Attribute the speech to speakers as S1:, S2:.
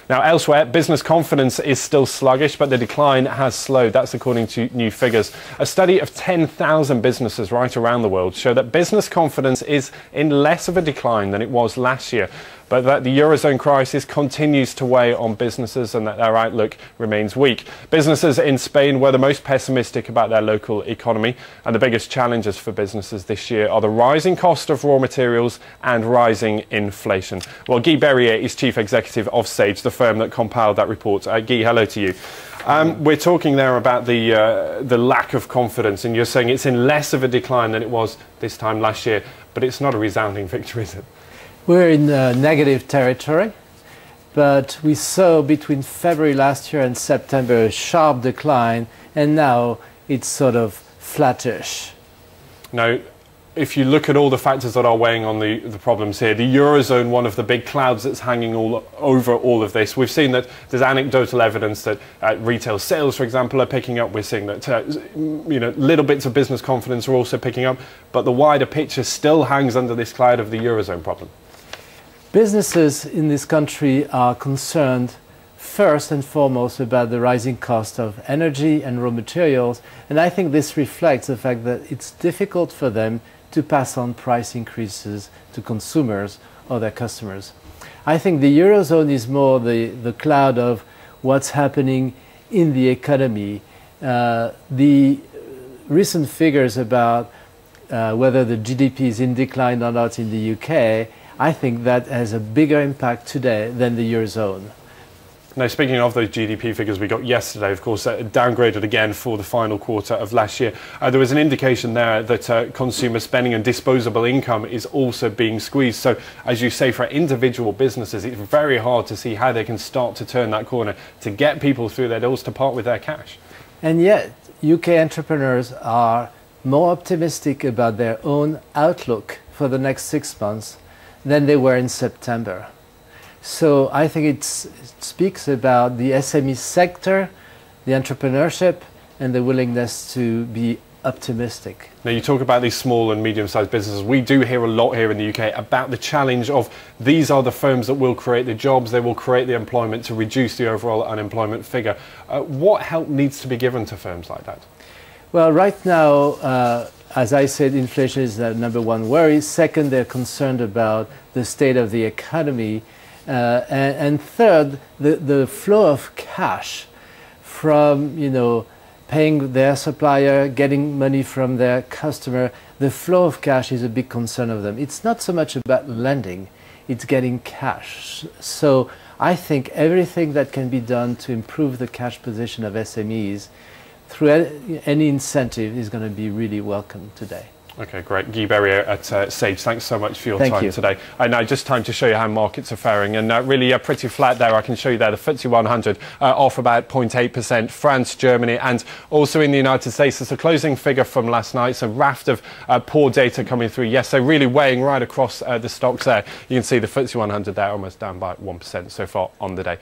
S1: Now, elsewhere, business confidence is still sluggish, but the decline has slowed. That's according to new figures. A study of 10,000 businesses right around the world show that business confidence is in less of a decline than it was last year, but that the Eurozone crisis continues to weigh on businesses and that their outlook remains weak. Businesses in Spain were the most pessimistic about their local economy, and the biggest challenges for businesses this year are the rising cost of raw materials and rising inflation. Well, Guy Berruyer is Chief Executive of Sage, the firm that compiled that report. Guy, hello to you. We're talking there about the lack of confidence, and you're saying it's in less of a decline than it was this time last year, but it's not a resounding victory, is it?
S2: We're in negative territory, but we saw between February last year and September a sharp decline, and now it's sort of flattish.
S1: Now, if you look at all the factors that are weighing on the problems here, the Eurozone, one of the big clouds that's hanging over all of this. We've seen that there's anecdotal evidence that retail sales, for example, are picking up. We're seeing that little bits of business confidence are also picking up, but the wider picture still hangs under this cloud of the Eurozone problem.
S2: Businesses in this country are concerned first and foremost about the rising cost of energy and raw materials, and I think this reflects the fact that it's difficult for them to pass on price increases to consumers or their customers. I think the Eurozone is more the cloud of what's happening in the economy. The recent figures about whether the GDP is in decline or not in the UK, I think that has a bigger impact today than the Eurozone.
S1: Now, speaking of those GDP figures we got yesterday, of course, downgraded again for the final quarter of last year. There was an indication there that consumer spending and disposable income is also being squeezed. So, as you say, for individual businesses, it's very hard to see how they can start to turn that corner to get people through their doors to part with their cash.
S2: And yet, UK entrepreneurs are more optimistic about their own outlook for the next 6 months than they were in September. So I think it speaks about the SME sector, the entrepreneurship, and the willingness to be optimistic.
S1: Now, you talk about these small and medium-sized businesses. We do hear a lot here in the UK about the challenge of these are the firms that will create the jobs, they will create the employment to reduce the overall unemployment figure. What help needs to be given to firms like that?
S2: Well, right now, as I said, inflation is the number one worry. Second, they're concerned about the state of the economy. And third, the flow of cash from, paying their supplier, getting money from their customer. The flow of cash is a big concern of them. It's not so much about lending, it's getting cash. So I think everything that can be done to improve the cash position of SMEs through any incentive is going to be really welcome today.
S1: Okay, great. Guy Berruyer at Sage, thanks so much for your time today. Now, just time to show you how markets are faring, and really pretty flat there. I can show you there the FTSE 100 off about 0.8%, France, Germany, and also in the United States. There's a closing figure from last night. It's a raft of poor data coming through. Yes, they're really weighing right across the stocks there. You can see the FTSE 100 there almost down by 1% so far on the day.